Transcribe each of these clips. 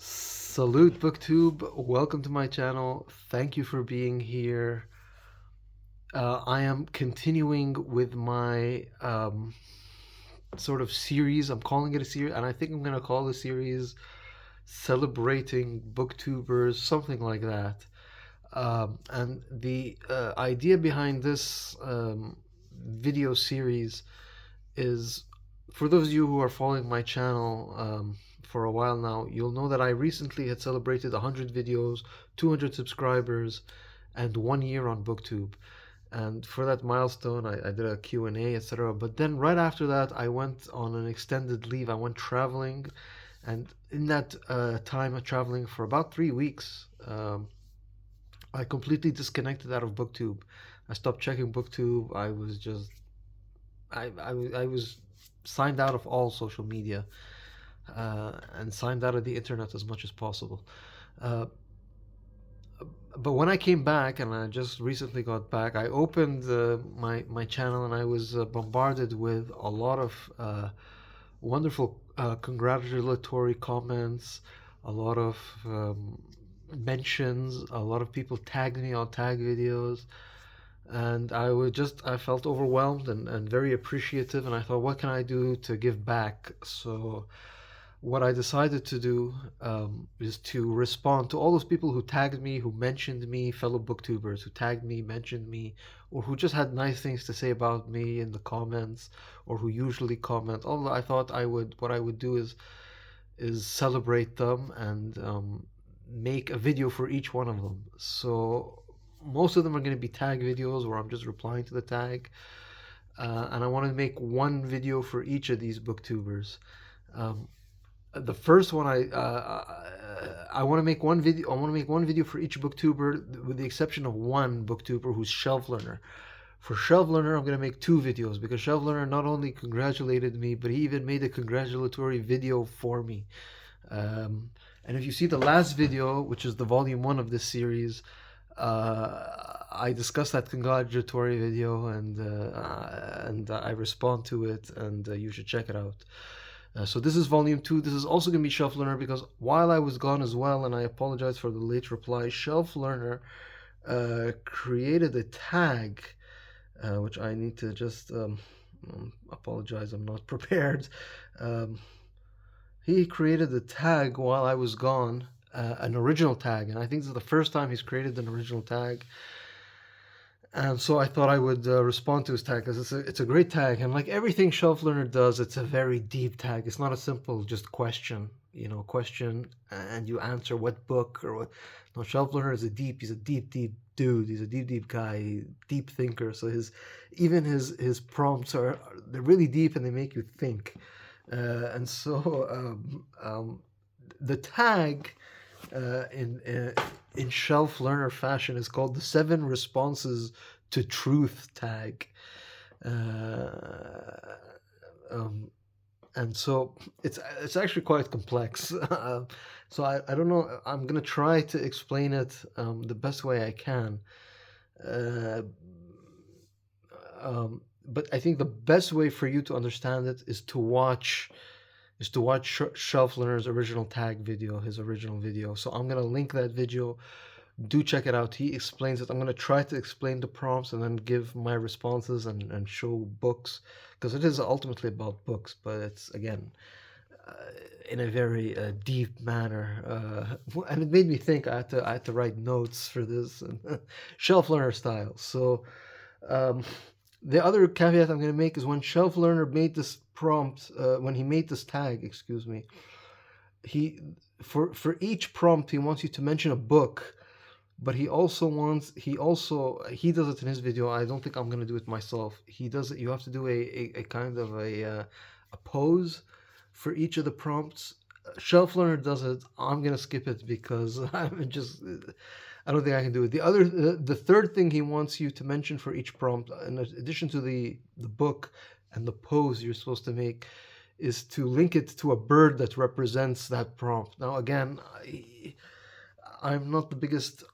Salute Booktube, welcome to my channel. Thank you for being here. I am continuing with my sort of series. I'm calling it a series, and I think I'm going to call the series Celebrating Booktubers, something like that. And the idea behind this video series is for those of you who are following my channel for a while now, you'll know that I recently had celebrated 100 videos, 200 subscribers, and 1 year on BookTube. And for that milestone, I did a Q&A, etc. But then right after that, I went on an extended leave. I went traveling. And in that time of traveling for about 3 weeks, I completely disconnected out of BookTube. I stopped checking BookTube. I was signed out of all social media and signed out of the internet as much as possible. Uh, but when I came back, and I just recently got back, I opened my channel and I was bombarded with a lot of wonderful congratulatory comments, a lot of mentions, a lot of people tagged me on tag videos, and I felt overwhelmed and very appreciative, and I thought, what can I do to give back? So what I decided to do is to respond to all those people who tagged me, who mentioned me, fellow booktubers who tagged me, mentioned me, or who just had nice things to say about me in the comments, or who usually comment. Although I thought what I would do is celebrate them and make a video for each one of them. So most of them are going to be tag videos where I'm just replying to the tag, and I want to make one video for each of these booktubers. Um, the first one I want to make one video. I want to make one video for each booktuber, with the exception of one booktuber who's Shelf Learner. For Shelf Learner, I'm going to make two videos because Shelf Learner not only congratulated me, but he even made a congratulatory video for me. And if you see the last video, which is the volume one of this series, I discuss that congratulatory video, and I respond to it, and you should check it out. So this is volume two. This is also going to be Shelf Learner because while I was gone as well, and I apologize for the late reply, Shelf Learner created a tag, which I need to just apologize. I'm not prepared. Um, he created a tag while I was gone, an original tag, and I think this is the first time he's created an original tag. And so I thought I would respond to his tag because it's a great tag, and like everything Shelf Learner does, it's a very deep tag. It's not a simple just question, question and you answer what book or what. No, Shelf Learner is he's a deep dude. He's a deep guy, deep thinker. So his prompts they're really deep and they make you think. And so the tag in Shelf Learner fashion is called the 7 responses to truth tag. Uh, um, and so it's actually quite complex. So I don't know. I'm gonna try to explain it the best way I can. Uh, but I think the best way for you to understand it is to watch Shelf Learner's original tag video, his original video. So I'm gonna link that video. Do check it out. He explains it. I'm gonna try to explain the prompts and then give my responses and show books, because it is ultimately about books, but it's again uh, in a very deep manner. And it made me think I had to write notes for this and Shelf Learner style. So um, the other caveat I'm going to make is when Shelf Learner made this prompt, when he made this tag, excuse me, he for each prompt he wants you to mention a book, but he does it in his video. I don't think I'm going to do it myself. He does it. You have to do a kind of a pose for each of the prompts. Shelf Learner does it. I'm gonna skip it because I don't think I can do it. The third thing he wants you to mention for each prompt, in addition to the book and the pose you're supposed to make, is to link it to a bird that represents that prompt. Now, again, I'm not the biggest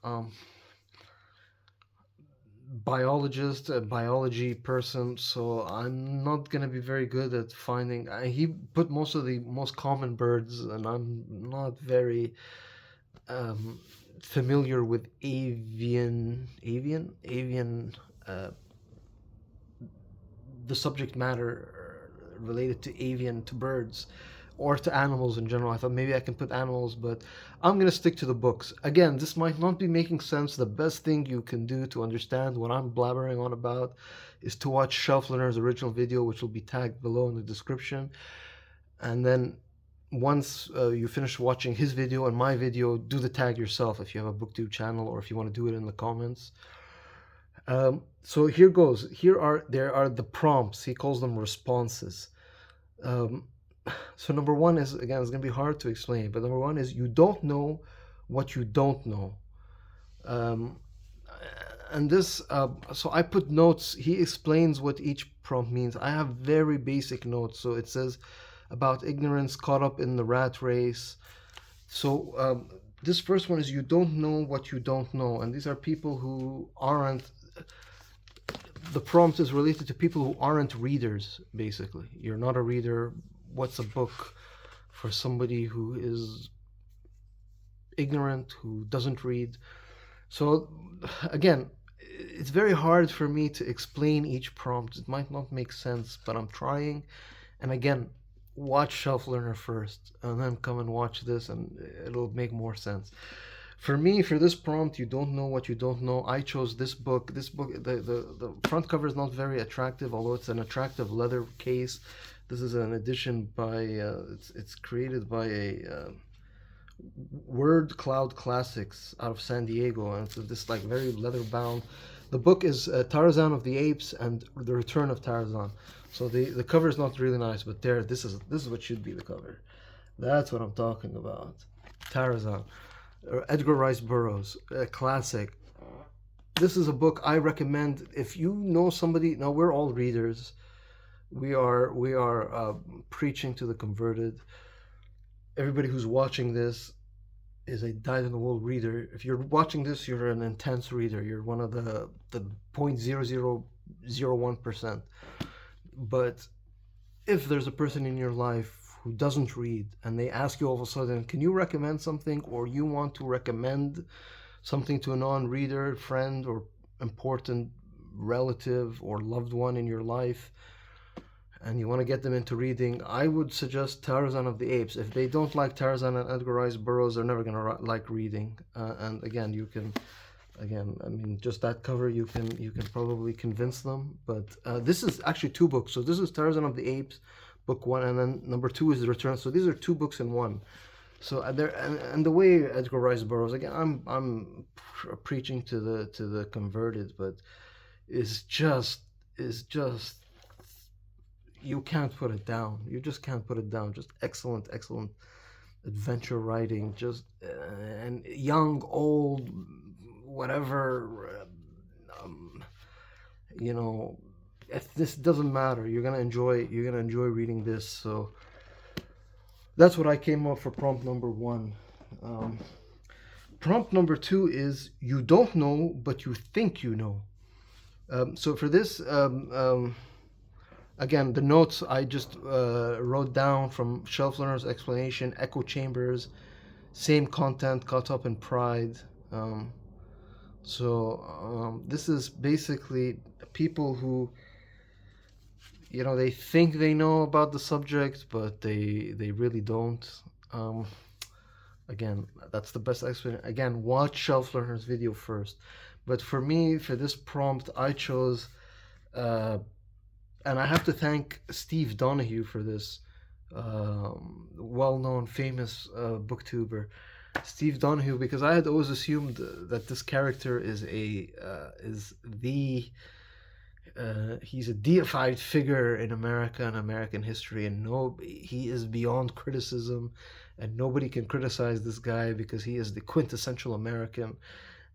biologist, a biology person, so I'm not gonna be very good at finding. He put most of the most common birds, and I'm not very um, familiar with avian, uh, the subject matter related to avian, to birds, or to animals in general. I thought maybe I can put animals, but I'm gonna stick to the books. Again, this might not be making sense. The best thing you can do to understand what I'm blabbering on about is to watch Shelf Learner's original video, which will be tagged below in the description. And then once you finish watching his video and my video, do the tag yourself if you have a booktube channel, or if you want to do it in the comments. So here goes. There are the prompts. He calls them responses. Um, so number one is, again, it's gonna be hard to explain, but number one is you don't know what you don't know. Um, and this, so I put notes. He explains what each prompt means. I have very basic notes. So it says about ignorance, caught up in the rat race. So this first one is you don't know what you don't know, and these are people who aren't. The prompt is related to people who aren't readers. Basically, you're not a reader. What's a book for somebody who is ignorant, who doesn't read? So again, it's very hard for me to explain each prompt. It might not make sense, but I'm trying. And again, watch Shelf Learner first, and then come and watch this, and it'll make more sense. For me, for this prompt, you don't know what you don't know, I chose this book. This book, the front cover is not very attractive, although it's an attractive leather case. This is an edition by, it's created by a Word Cloud Classics out of San Diego, and it's this like very leather bound. The book is Tarzan of the Apes and The Return of Tarzan. So the cover is not really nice, but this is what should be the cover. That's what I'm talking about. Tarzan, Edgar Rice Burroughs, a classic. This is a book I recommend if you know somebody. Now we're all readers. We are preaching to the converted. Everybody who's watching this is a dyed-in-the-wool reader. If you're watching this, you're an intense reader. You're one of the 0.0001%. But if there's a person in your life who doesn't read, and they ask you all of a sudden, can you recommend something, or you want to recommend something to a non-reader, friend, or important relative or loved one in your life, and you want to get them into reading, I would suggest Tarzan of the Apes. If they don't like Tarzan and Edgar Rice Burroughs, they're never going to like reading. And again, I mean, just that cover, you can probably convince them. But this is actually two books. So this is Tarzan of the Apes, book one, and then number two is The Return. So these are two books in one. So and the way Edgar Rice Burroughs, again, I'm preaching to the converted, but is just you can't put it down. You just can't put it down. Just excellent adventure writing. Just and young, old, whatever. You know, this doesn't matter. You're gonna enjoy reading this. So that's what I came up for prompt number one. Prompt number two is you don't know, but you think you know. So for this. Again, the notes I just wrote down from Shelf Learner's explanation, echo chambers, same content, caught up in pride. This is basically people who, they think they know about the subject, but they really don't. Again, that's the best explanation. Again, watch Shelf Learner's video first. But for me, for this prompt, I chose... and I have to thank Steve Donahue for this, well-known, famous booktuber, Steve Donahue, because I had always assumed that this character is he's a deified figure in America and American history, and he is beyond criticism, and nobody can criticize this guy because he is the quintessential American,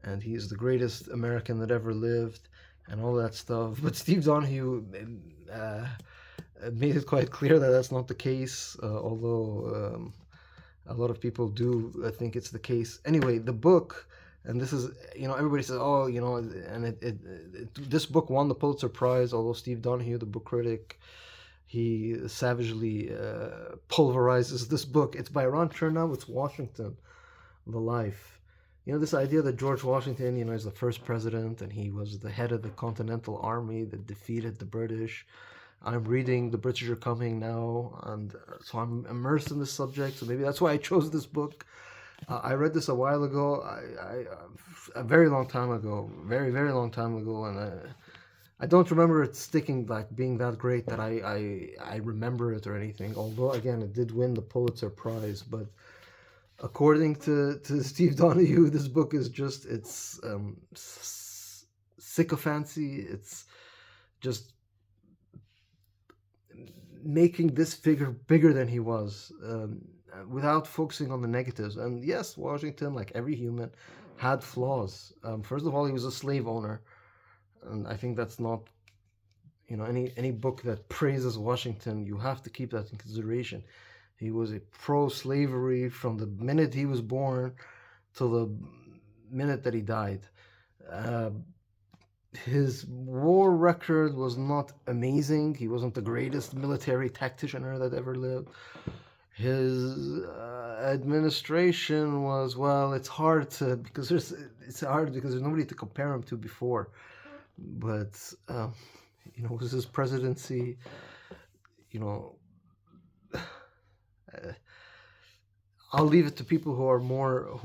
and he is the greatest American that ever lived, and all that stuff. But Steve Donahue made it quite clear that that's not the case, although a lot of people do think it's the case. Anyway, the book And this is, everybody says, oh, and this book won the Pulitzer Prize, although Steve Donahue, the book critic, he savagely pulverizes this book. It's by Ron Chernow. Washington, the Life. This idea that George Washington, is the first president and he was the head of the Continental Army that defeated the British. I'm reading The British Are Coming now, and so I'm immersed in this subject. So maybe that's why I chose this book. I read this a while ago, a very long time ago, very, very long time ago, and I don't remember it sticking, like being that great that I remember it or anything. Although, again, it did win the Pulitzer Prize. But according to Steve Donahue, this book is just, it's sycophancy. It's just making this figure bigger than he was, without focusing on the negatives. And yes, Washington, like every human, had flaws. First of all, he was a slave owner, and I think that's not, any book that praises Washington, you have to keep that in consideration. He was a pro-slavery from the minute he was born till the minute that he died. His war record was not amazing. He wasn't the greatest military tactician that ever lived. His administration was, well, it's hard because there's nobody to compare him to before. But was his presidency, I'll leave it to people who are more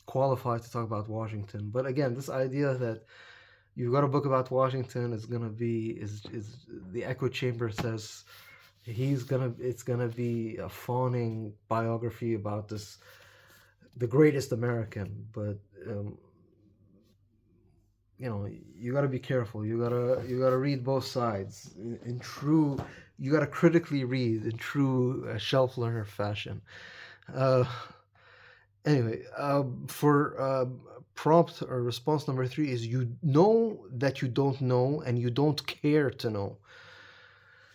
qualified to talk about Washington. But again, this idea that you've got a book about Washington is the echo chamber says it's gonna be a fawning biography about the greatest American. But you got to be careful. You gotta read both sides you got to critically read in true shelf learner fashion. Anyway, for prompt or response number 3 is, you know that you don't know and you don't care to know.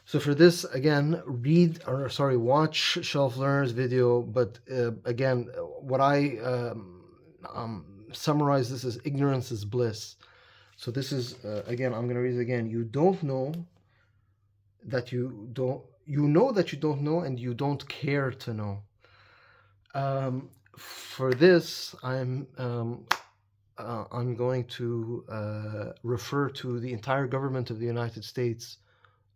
So for this, again, watch Shelf Learner's video. But again, what I summarize this as ignorance is bliss. So this is, again, I'm going to read it again. You don't know that you know that you don't know and you don't care to know. For this, I'm going to refer to the entire government of the United States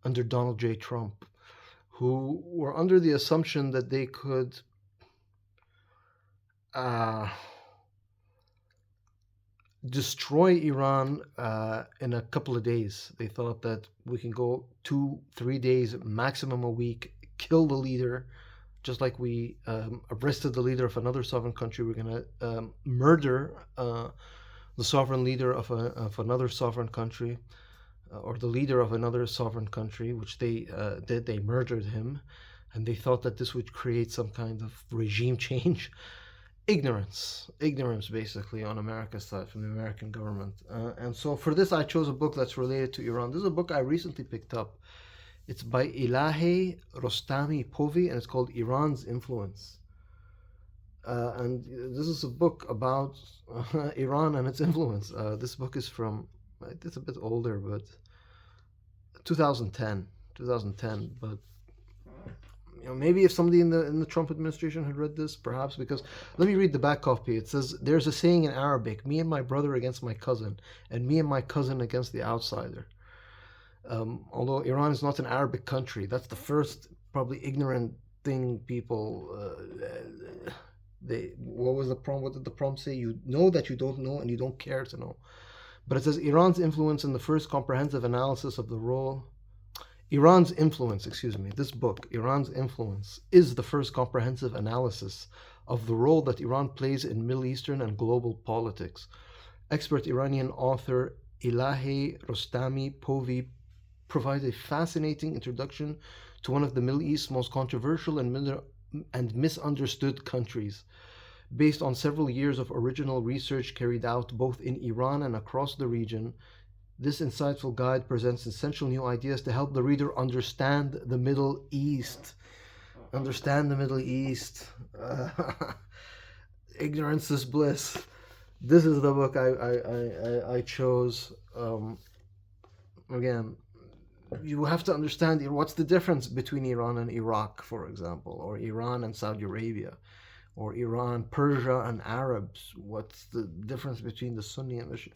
under Donald J. Trump, who were under the assumption that they could destroy Iran in a couple of days. They thought that we can go 2-3 days, maximum a week, kill the leader. Just like we arrested the leader of another sovereign country, we're going to murder the sovereign leader of another sovereign country, or the leader of another sovereign country, which they did. They murdered him, and they thought that this would create some kind of regime change. Ignorance, basically, on America's side, from the American government. And so for this, I chose a book that's related to Iran. This is a book I recently picked up. It's by Ilahi Rostami Povi, and it's called Iran's Influence. And this is a book about Iran and its influence. This book is from, it's a bit older, but 2010. But maybe if somebody in the Trump administration had read this, perhaps, because let me read the back copy. It says, "There's a saying in Arabic: me and my brother against my cousin, and me and my cousin against the outsider." Although Iran is not an Arabic country, that's the first probably ignorant thing people. What did the prompt say? You know that you don't know and you don't care to know. But it says Iran's influence in the first comprehensive analysis of the role. Iran's influence, this book, Iran's Influence, is the first comprehensive analysis of the role that Iran plays in Middle Eastern and global politics. Expert Iranian author Ilahi Rostami Povi provides a fascinating introduction to one of the Middle East's most controversial and misunderstood countries. Based on several years of original research carried out both in Iran and across the region, this insightful guide presents essential new ideas to help the reader understand the Middle East. Ignorance is Bliss. This is the book I chose. Again, you have to understand what's the difference between Iran and Iraq, for example, or Iran and Saudi Arabia, or Iran, Persia, and Arabs. What's the difference between the Sunni and the Shia?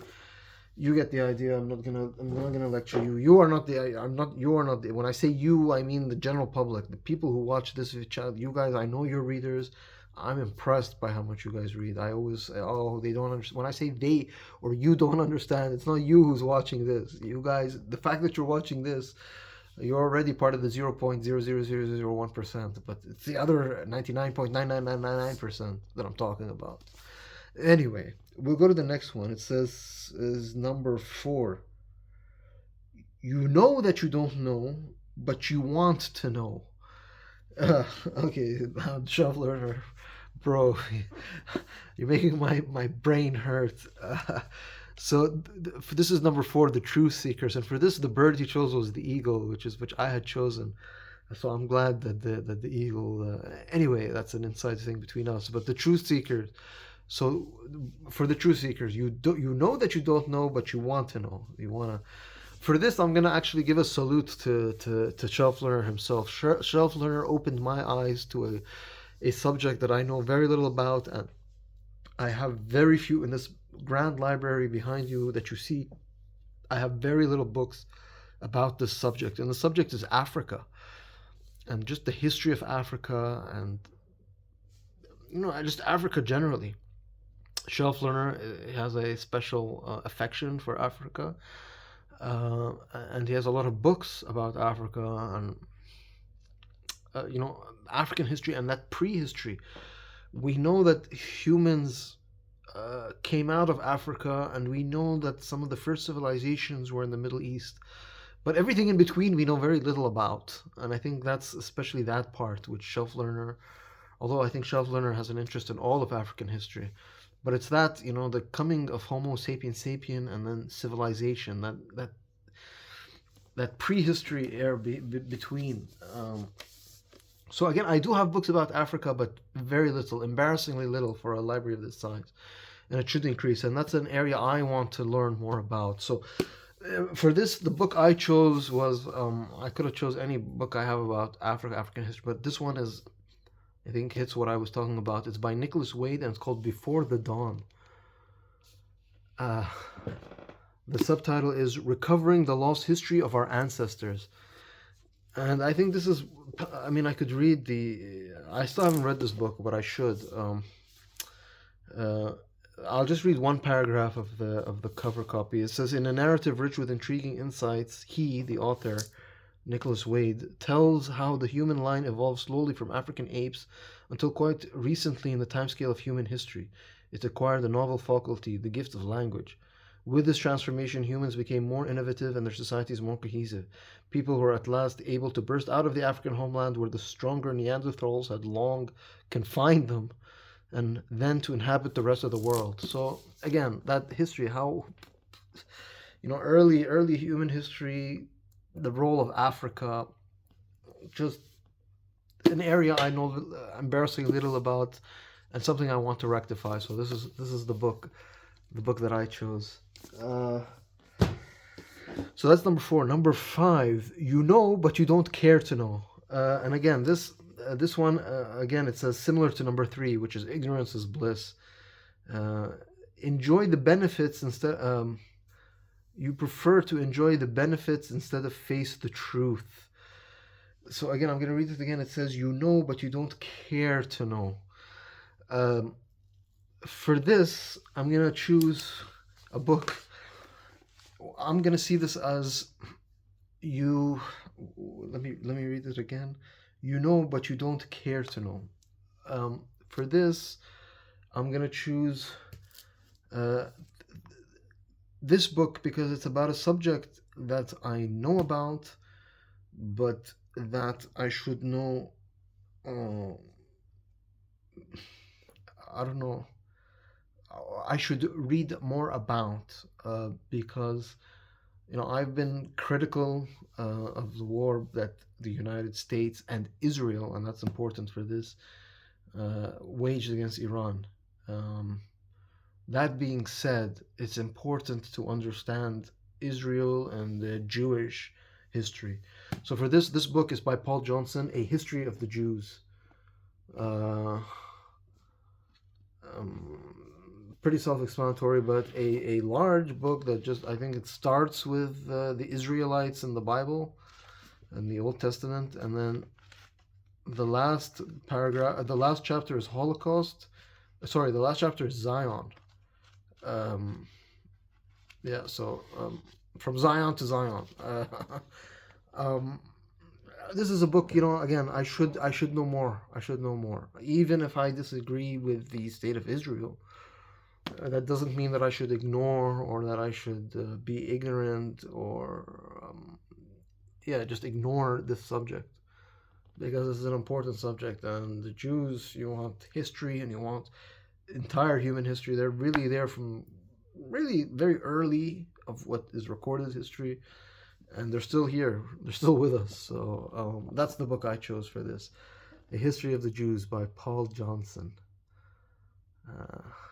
You get the idea. I'm not gonna lecture you. You are not the. I'm not. You are not the. When I say you, I mean the general public, the people who watch this channel. You guys, I know you're readers. I'm impressed by how much you guys read. I always say, oh, they don't understand. When I say they or you don't understand, it's not you who's watching this. You guys, the fact that you're watching this, you're already part of the 0.00001%, but it's the other 99.99999% that I'm talking about. Anyway, we'll go to the next one. It says is number 4. You know that you don't know, but you want to know. Okay, Shuffler, bro, you're making my brain hurt. So this is number 4, the truth seekers, and for this the bird you chose was the eagle, which I had chosen. So I'm glad that the eagle. Anyway, that's an inside thing between us. But the truth seekers. So for the truth seekers, you know that you don't know, but you want to know. You wanna. For this, I'm gonna actually give a salute to Shelf Learner himself. Shelf Learner opened my eyes to a subject that I know very little about, and I have very few in this grand library behind you that you see. I have very little books about this subject, and the subject is Africa, and just the history of Africa, and just Africa generally. Shelf Learner has a special affection for Africa, and he has a lot of books about Africa and African history and that prehistory. We know that humans came out of Africa, and we know that some of the first civilizations were in the Middle East. But everything in between we know very little about, and I think that's especially that part which Shelf Learner, although I think Shelf Learner has an interest in all of African history, but it's that the coming of Homo sapiens sapien and then civilization, that prehistory era between. So again, I do have books about Africa, but very little, embarrassingly little for a library of this size, and it should increase. And that's an area I want to learn more about. So for this, the book I chose was I could have chose any book I have about African history, but this one is, I think, hits what I was talking about. It's by Nicholas Wade, and it's called Before the Dawn. The subtitle is Recovering the Lost History of Our Ancestors. And I think this is, I could read I still haven't read this book, but I should. I'll just read one paragraph of the cover copy. It says, in a narrative rich with intriguing insights, he, the author, Nicholas Wade, tells how the human line evolved slowly from African apes until quite recently in the timescale of human history. It acquired a novel faculty, the gift of language. With this transformation, humans became more innovative and their societies more cohesive. People were at last able to burst out of the African homeland where the stronger Neanderthals had long confined them, and then to inhabit the rest of the world. So again, that history, how early human history, the role of Africa, just an area I know embarrassingly little about, and something I want to rectify. So this is the book that I chose. So that's number 4. Number 5, you know, but you don't care to know. And again, this one, again, it says similar to number 3, which is ignorance is bliss. Enjoy the benefits instead. You prefer to enjoy the benefits instead of face the truth. So again, I'm going to read it again. It says, you know, but you don't care to know. For this, I'm going to choose a book. I'm going to see this as you. Let me read it again. You know, but you don't care to know. For this, I'm going to choose this book because it's about a subject that I know about, but that I should know. I don't know. I should read more about because I've been critical of the war that the United States and Israel, and that's important for this, waged against Iran. Um, that being said, it's important to understand Israel and the Jewish history. So for this book is by Paul Johnson, A History of the Jews. Uh, Pretty self-explanatory, but a large book that just, I think it starts with the Israelites in the Bible and the Old Testament, and then the last paragraph, the last chapter is Holocaust. Sorry, the last chapter is Zion. Um, yeah, so from Zion to Zion. Um, this is a book, again, I should know more. I should know more. Even if I disagree with the state of Israel, that doesn't mean that I should ignore or that I should be ignorant or just ignore this subject, because this is an important subject. And the Jews, you want history and you want entire human history. They're really there from really very early of what is recorded history, and they're still here. They're still with us. So that's the book I chose for this, A History of the Jews by Paul Johnson.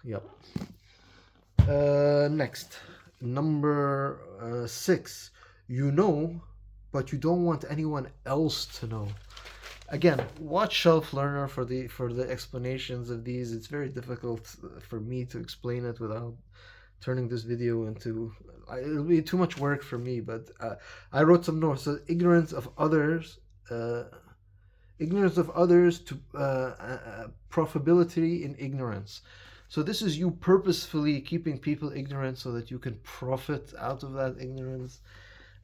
Yep. Next, number 6. You know, but you don't want anyone else to know. Again, watch Shelf Learner for the explanations of these. It's very difficult for me to explain it without turning this video into. It'll be too much work for me. But I wrote some notes. So ignorance of others to profitability in ignorance. So this is you purposefully keeping people ignorant so that you can profit out of that ignorance.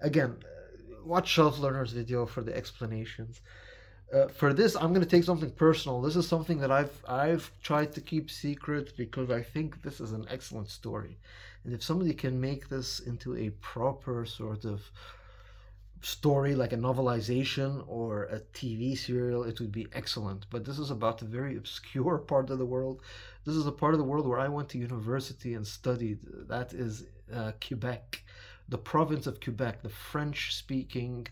Again, watch Shelf Learner's video for the explanations. For this, I'm going to take something personal. This is something that I've tried to keep secret because I think this is an excellent story. And if somebody can make this into a proper sort of story, like a novelization or a TV serial, it would be excellent. But this is about a very obscure part of the world. This is a part of the world where I went to university and studied. That is Quebec, the province of Quebec, the French-speaking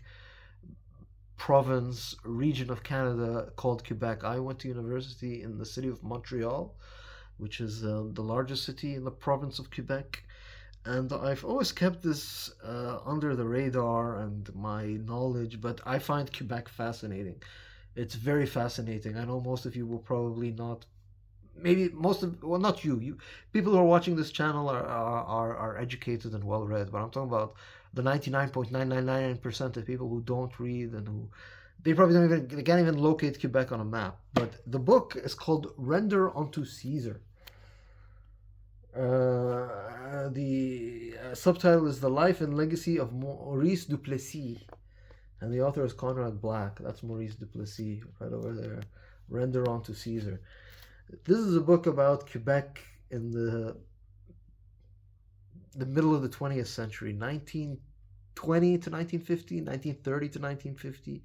province, region of Canada called Quebec. I went to university in the city of Montreal, which is the largest city in the province of Quebec. And I've always kept this under the radar and my knowledge, but I find Quebec fascinating. It's very fascinating. I know most of you will probably not, maybe most of, well, not you. People who are watching this channel are educated and well read, but I'm talking about the 99.999% of people who don't read and who they can't even locate Quebec on a map. But the book is called Render Unto Caesar. The subtitle is The Life and Legacy of Maurice Duplessis, and the author is Conrad Black. That's Maurice Duplessis right over there. Render Unto Caesar. This is a book about Quebec in the middle of the 20th century, 1920 to 1950, 1930 to 1950.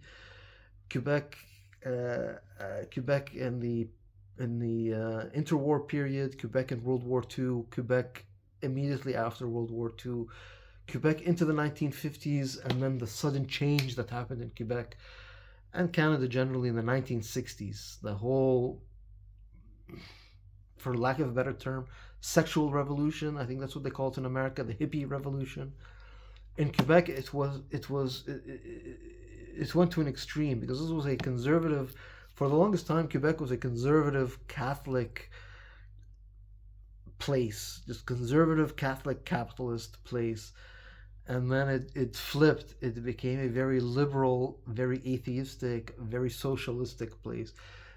Quebec in the interwar period, Quebec in World War II, Quebec immediately after World War II, Quebec into the 1950s, and then the sudden change that happened in Quebec and Canada generally in the 1960s. The whole, for lack of a better term, sexual revolution. I think that's what they call it in America, the hippie revolution. In Quebec, it went to an extreme because this was a conservative. For the longest time, Quebec was a conservative Catholic place, just conservative Catholic capitalist place. And then it flipped. It became a very liberal, very atheistic, very socialistic place.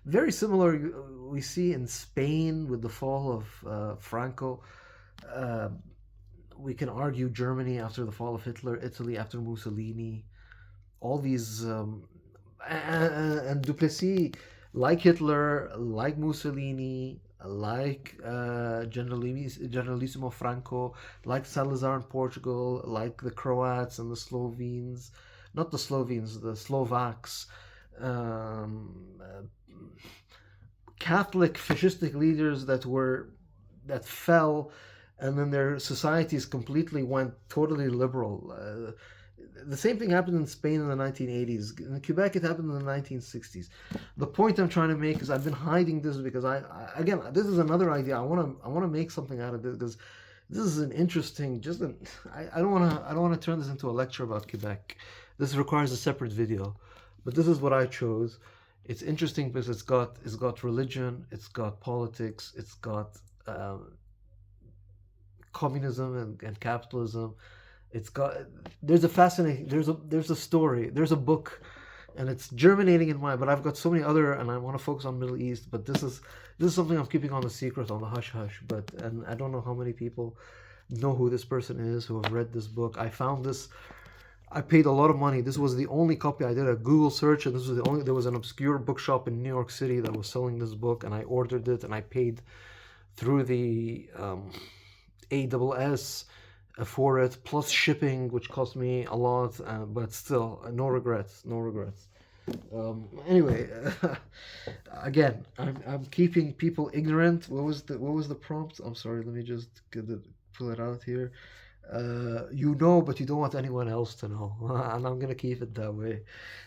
Very similar we see in Spain with the fall of Franco. We can argue Germany after the fall of Hitler, Italy after Mussolini. All these and Duplessis, like Hitler, like Mussolini, like Generalissimo Franco, like Salazar in Portugal, like the Croats and the Slovenes, not the Slovenes, the Slovaks, Catholic fascistic leaders that fell, and then their societies completely went totally liberal. The same thing happened in Spain in the 1980s. In Quebec, it happened in the 1960s. The point I'm trying to make is I've been hiding this because again, this is another idea. I want to make something out of this because this is an interesting. I don't want to turn this into a lecture about Quebec. This requires a separate video, but this is what I chose. It's interesting because it's got religion, it's got politics, it's got communism and capitalism. It's got there's a fascinating there's a story, there's a book, and it's germinating in my. But I've got so many other, and I want to focus on Middle East. But this is something I'm keeping on the secret, on the hush hush. But and I don't know how many people know who this person is who have read this book. I found this. I paid a lot of money. This was the only copy. I did a Google search, and this was the only. There was an obscure bookshop in New York City that was selling this book, and I ordered it, and I paid through the ASS for it, plus shipping, which cost me a lot, but still, no regrets, no regrets. Anyway, again, I'm keeping people ignorant. What was the prompt? I'm sorry. Let me just pull it out here. You know, but you don't want anyone else to know, and I'm gonna keep it that way.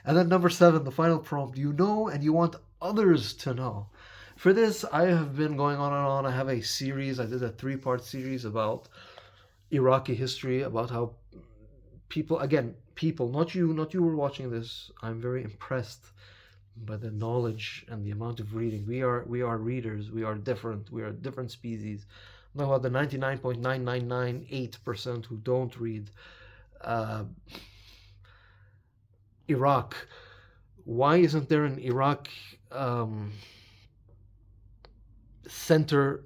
And then number 7, the final prompt: you know, and you want others to know. For this, I have been going on and on. I have a series. I did a 3-part series about Iraqi history, about how people, again, people, not you were watching this. I'm very impressed by the knowledge and the amount of reading. We are readers. We are different. We are a different species. Not about the 99.9998% who don't read. Uh, Iraq. Why isn't there an Iraq center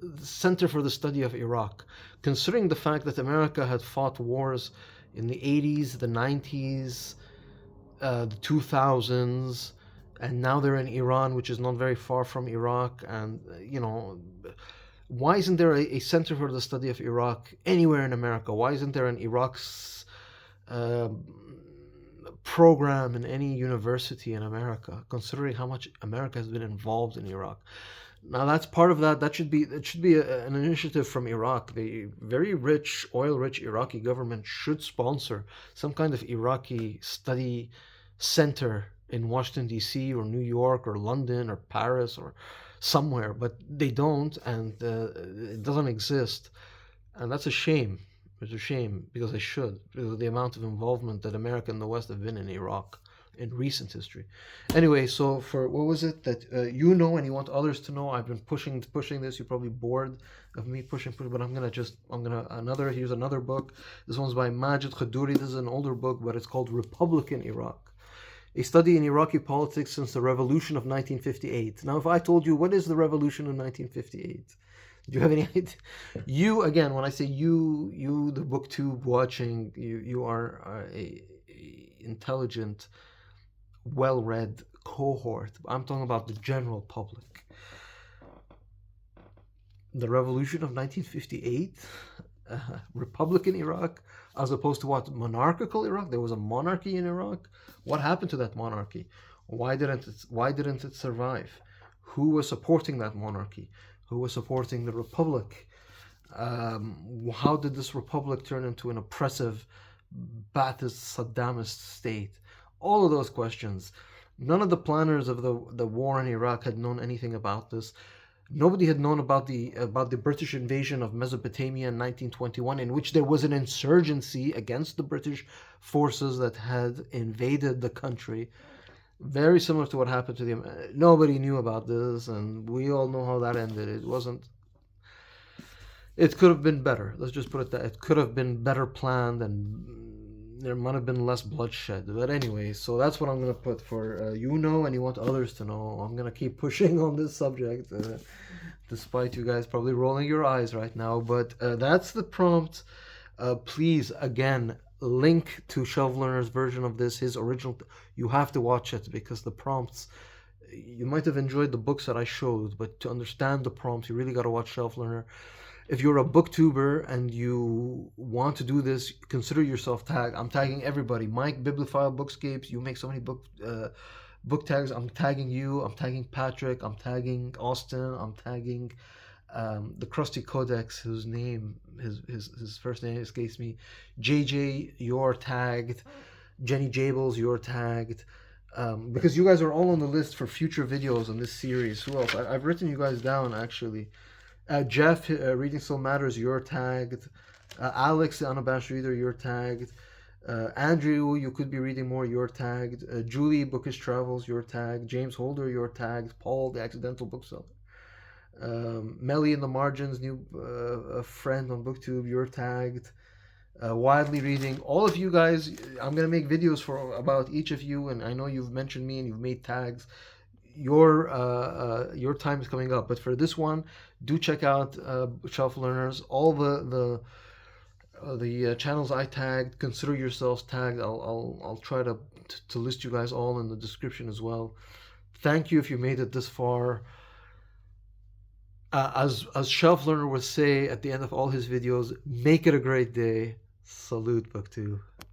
for the study of Iraq, considering the fact that America had fought wars in the 80s, the 90s, the 2000s, and now they're in Iran, which is not very far from Iraq. And why isn't there a center for the study of Iraq anywhere in America? Why isn't there an Iraq's uh, program in any university in America, considering how much America has been involved in Iraq? Now that's part of that. It should be an initiative from Iraq. The very rich, oil-rich Iraqi government should sponsor some kind of Iraqi study center in Washington D.C. or New York or London or Paris or somewhere, but they don't, and it doesn't exist, and that's a shame. It's a shame because they should, because of the amount of involvement that America and the West have been in Iraq in recent history. Anyway, so for what was it that and you want others to know? I've been pushing this. You're probably bored of me pushing, but here's another book. This one's by Majid Khadouri. This is an older book, but it's called Republican Iraq: A Study in Iraqi Politics Since the Revolution of 1958. Now, if I told you what is the revolution of 1958, do you have any idea? You, again, when I say you, the booktube watching, you are a intelligent, well-read cohort. I'm talking about the general public. The revolution of 1958, Republican Iraq, as opposed to what? Monarchical Iraq? There was a monarchy in Iraq. What happened to that monarchy? Why didn't it survive? Who was supporting that monarchy? Who was supporting the republic? How did this republic turn into an oppressive Ba'athist, Saddamist state? All of those questions. None of the planners of the war in Iraq had known anything about this. Nobody had known about the British invasion of Mesopotamia in 1921, in which there was an insurgency against the British forces that had invaded the country. Very similar to what happened to them. Nobody knew about this, and we all know how that ended. It wasn't. It could have been better. Let's just put it that it could have been better planned, and there might have been less bloodshed. But anyway, so that's what I'm gonna put for and you want others to know. I'm gonna keep pushing on this subject, despite you guys probably rolling your eyes right now. But that's the prompt. Please, again, link to Shelf Learner's version of this, his original. You have to watch it because the prompts. You might have enjoyed the books that I showed, but to understand the prompts, you really got to watch Shelf Learner. If you're a booktuber and you want to do this, consider yourself tagged. I'm tagging everybody. Mike, Bibliophile, Bookscapes. You make so many book tags. I'm tagging you. I'm tagging Patrick. I'm tagging Austin. I'm tagging the Krusty Codex, whose name, his first name escapes me. JJ, you're tagged. Jenny Jables, you're tagged. Because you guys are all on the list for future videos on this series. Who else? I've written you guys down actually. Jeff, Reading Still Matters, you're tagged. Alex, the Unabashed Reader, you're tagged. Andrew, you could be reading more, you're tagged. Julie, Bookish Travels, you're tagged. James Holder, you're tagged. Paul, the Accidental Bookseller. Melly in the Margins, new a friend on BookTube, you're tagged. Widely Reading, all of you guys, I'm gonna make videos for about each of you, and I know you've mentioned me and you've made tags. Your time is coming up, but for this one, do check out Shelf Learners. All the channels I tagged, consider yourselves tagged. I'll try to list you guys all in the description as well. Thank you if you made it this far. As Shelf Learner would say at the end of all his videos, make it a great day. Salute, BookTube.